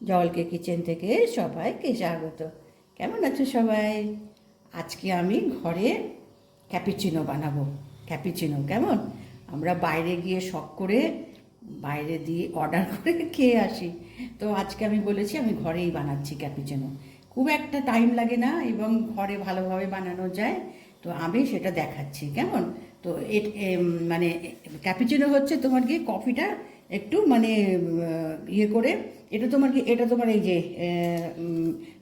জলকে কিচেন থেকে সবাইকে স্বাগত। কেমন আছো সবাই? আজকে আমি ঘরে ক্যাপিচিনো বানাবো। ক্যাপিচিনো কেমন, আমরা বাইরে গিয়ে শখ করে বাইরে দিয়ে অর্ডার করে খেয়ে আসি। তো আজকে আমি বলেছি আমি ঘরেই বানাচ্ছি ক্যাপিচিনো। খুব একটা টাইম লাগে না এবং ঘরে ভালোভাবে বানানো যায়। তো আমি সেটা দেখাচ্ছি কেমন। তো মানে ক্যাপিচিনো হচ্ছে তোমার কি কফিটা একটু মানে ইয়ে করে, এটা তোমার এই যে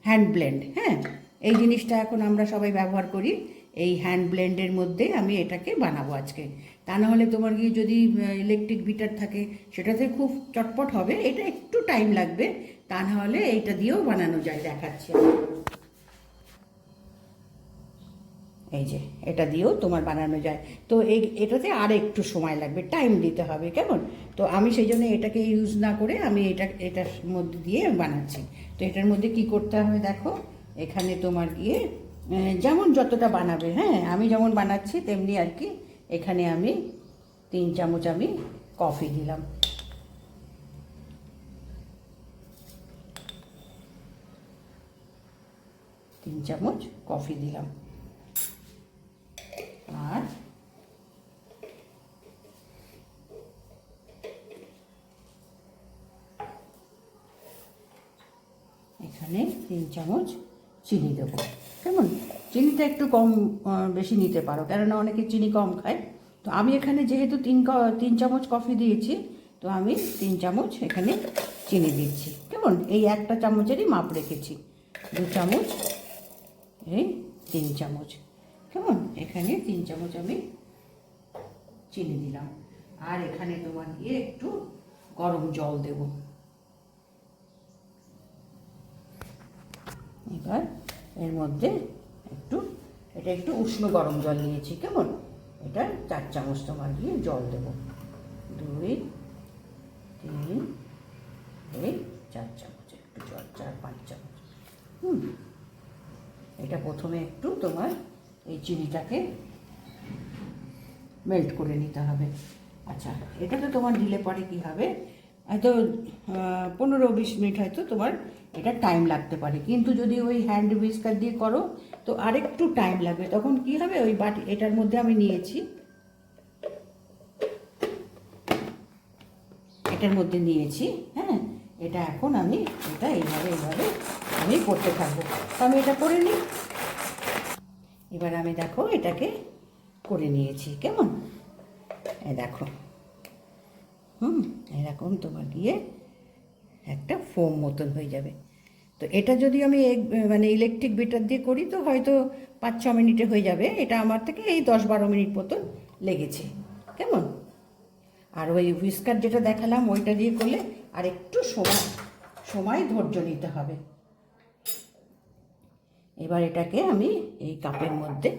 হ্যান্ড ব্লেন্ড, হ্যাঁ, এই জিনিসটা এখন আমরা সবাই ব্যবহার করি। এই হ্যান্ড ব্লেন্ডের মধ্যে আমি এটাকে বানাবো আজকে। তা না হলে তোমার কি যদি ইলেকট্রিক বিটার থাকে সেটাতে খুব চটপট হবে, এটা একটু টাইম লাগবে। তা না হলে এইটা দিয়েও বানানো যায়, দেখাচ্ছি আমি। এই যে এটা দিয়েও তোমার বানানো যায়। তো এটাতে আর একটু সময় লাগবে, টাইম দিতে হবে কেমন। তো আমি সেই জন্য এটাকে ইউজ না করে আমি এটার মধ্যে দিয়ে বানাচ্ছি। তো এটার মধ্যে কি করতে হবে দেখো, এখানে তোমার গিয়ে যেমন যতটা বানাবে, হ্যাঁ, আমি যেমন বানাচ্ছি তেমনি আর কি। এখানে আমি 3 চামচ আমি কফি দিলাম। 3 চামচ কফি দিলাম। আর এখানে 3 চামচ চিনি দেবো কেমন। চিনিটা একটু কম বেশি নিতে পারো, কেননা অনেকে চিনি কম খায়। তো আমি এখানে যেহেতু 3 চামচ কফি দিয়েছি, তো আমি 3 চামচ এখানে চিনি দিচ্ছি কেমন। এই একটা চামচেরই মাপ রেখেছি, 2 চামচ, এই 3 চামচ কেমন। এখানে 3 চামচ আমি চিনি দিলাম। আর এখানে তোমার গিয়ে একটু গরম জল দেবো। এবার এর মধ্যে এটা একটু উষ্ণ গরম জল নিয়েছি কেমন। এটা 4 চামচ তোমার গিয়ে জল দেব। 2, 3, এই 4 চামচ একটু জল, 4-5 চামচ। এটা প্রথমে একটু তোমার এই চিনিটাকে মেল্ট করে নিতে হবে। আচ্ছা, এটা তো তোমার দিলে পরে কি হবে, হয়তো 15-20 মিনিট হয়তো তোমার এটা টাইম লাগতে পারে। কিন্তু যদি ওই হ্যান্ড হুইস্কার দিয়ে করো তো আরেকটু টাইম লাগবে। তখন কি হবে, ওই বাটি এটার মধ্যে আমি নিয়েছি, এটার মধ্যে নিয়েছি, হ্যাঁ, এটা এখন আমি এটা এইভাবে আমি করতে থাকবো। তো আমি এটা করে নিই। এবার আমি দেখো এটাকে করে নিয়েছি কেমন। দেখো, এরকম তোমার গিয়ে একটা ফোম মতন হয়ে যাবে। তো এটা যদি আমি মানে ইলেকট্রিক বিটার দিয়ে করি তো হয়তো 5-6 মিনিটে হয়ে যাবে। এটা আমার থেকে এই 10-12 মিনিট মতন লেগেছে কেমন। আর ওই হুইস্কার যেটা দেখালাম ওইটা দিয়ে করলে আর একটু সময় ধৈর্য নিতে হবে। এবার এটাকে আমি এই কাপের মধ্যে,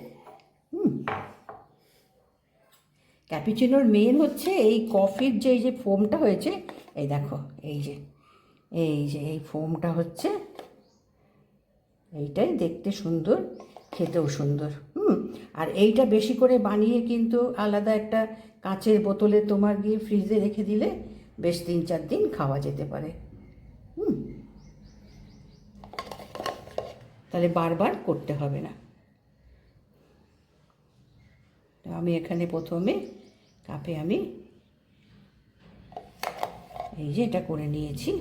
ক্যাপিচিনোর মেন হচ্ছে এই কফির যে ফোমটা হয়েছে, এই দেখো, এই ফোমটা হচ্ছে, এইটাই দেখতে সুন্দর, খেতেও সুন্দর। আর এইটা বেশি করে বানিয়ে কিন্তু আলাদা একটা কাঁচের বোতলে তোমার গিয়ে ফ্রিজে রেখে দিলে বেশ 3-4 দিন খাওয়া যেতে পারে। তাহলে বারবার করতে হবে না। আমি এখানে প্রথমে কাপে আমি এই যে এটা করে নিয়েছি,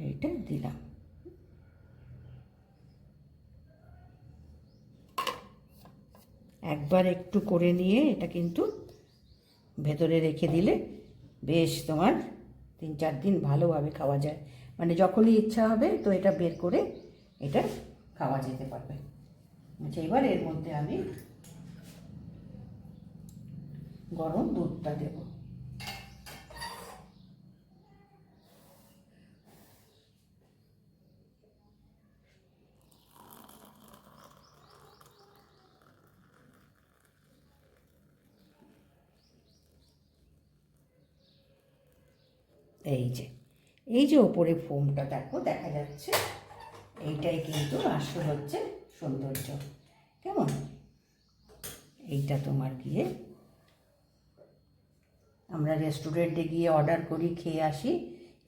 এইটা দিলাম। একবার একটু করে নিয়ে এটা কিন্তু ভেতরে রেখে দিলে বেশ তোমার 3-4 দিন ভালোভাবে খাওয়া যায়। মানে যখনই ইচ্ছা হবে তো এটা বের করে এটা খাওয়া যেতে পারবে। আচ্ছা, এবার এর মধ্যে আমি গরম দুধটা দেব। এই যে ওপরে ফোমটা দেখো দেখা যাচ্ছে, এইটাই কিন্তু আসল হচ্ছে সৌন্দর্য কেমন। এইটা তোমার গিয়ে আমরা রেস্টুরেন্টে গিয়ে অর্ডার করি, খেয়ে আসি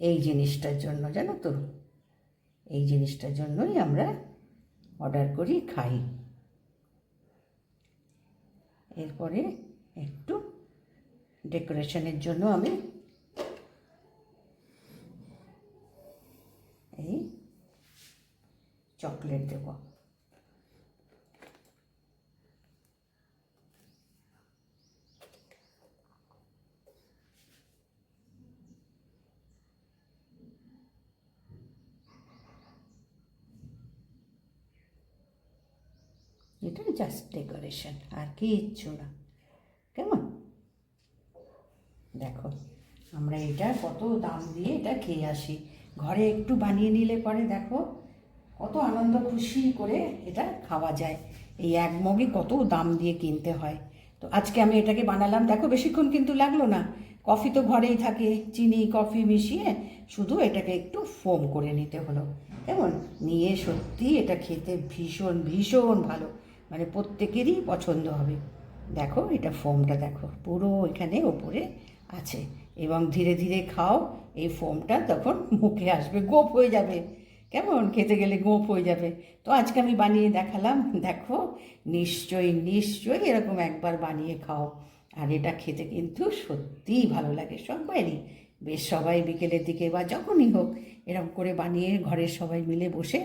এই জিনিসটার জন্য, জানো তো, এই জিনিসটার জন্যই আমরা অর্ডার করি, খাই। এরপরে একটু ডেকোরেশনের জন্য আমি এই চকলেট দেব। এটা জাস্ট ডেকোরেশন, আর কিচ্ছু না। কেমন? দেখো, আমরা এটা কত দাম দিয়ে এটা খেয়ে আসি, ঘরে একটু বানিয়ে নিলে পরে দেখো কত আনন্দ খুশি করে এটা খাওয়া যায়। এই এক মগে কত দাম দিয়ে কিনতে হয়। তো আজকে আমি এটাকে বানালাম, দেখো বেশিক্ষণ কিন্তু লাগলো না। কফি তো ঘরেই থাকে, চিনি কফি মিশিয়ে শুধু এটাকে একটু ফোম করে নিতে হলো। কেমন? নিয়ে সত্যি এটা খেতে ভীষণ ভীষণ ভালো, মানে প্রত্যেকেরই পছন্দ হবে। দেখো এটা ফোমটা দেখো পুরো এখানে ওপরে আছে, এবং ধীরে ধীরে খাও, এই ফোমটা তখন মুখে আসবে, গোপ হয়ে যাবে। কেমন? খেতে গেলে গোপ হয়ে যাবে। তো আজকে আমি বানিয়ে দেখালাম, দেখো নিশ্চয়ই নিশ্চয়ই এরকম একবার বানিয়ে খাও। আর এটা খেতে কিন্তু সত্যিই ভালো লাগে সবাইরই। বেশ সবাই বিকেলের দিকে বা যখনই হোক এরকম করে বানিয়ে ঘরের সবাই মিলে বসে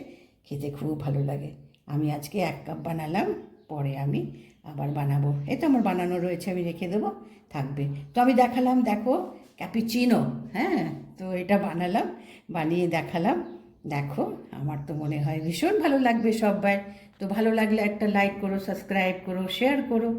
খেতে খুব ভালো লাগে। আমি আজকে 1 কাপ বানালাম, পরে আমি আবার বানাবো। এটা আমার বানানো রয়েছে, আমি রেখে দেবো, থাকবে। তো আমি দেখালাম, দেখো ক্যাপুচিনো, হ্যাঁ, তো এটা বানালাম, বানিয়ে দেখালাম। দেখো আমার তো মনে হয় ভীষণ ভালো লাগবে সবাই। তো ভালো লাগলে একটা লাইক করো, সাবস্ক্রাইব করো, শেয়ার করো।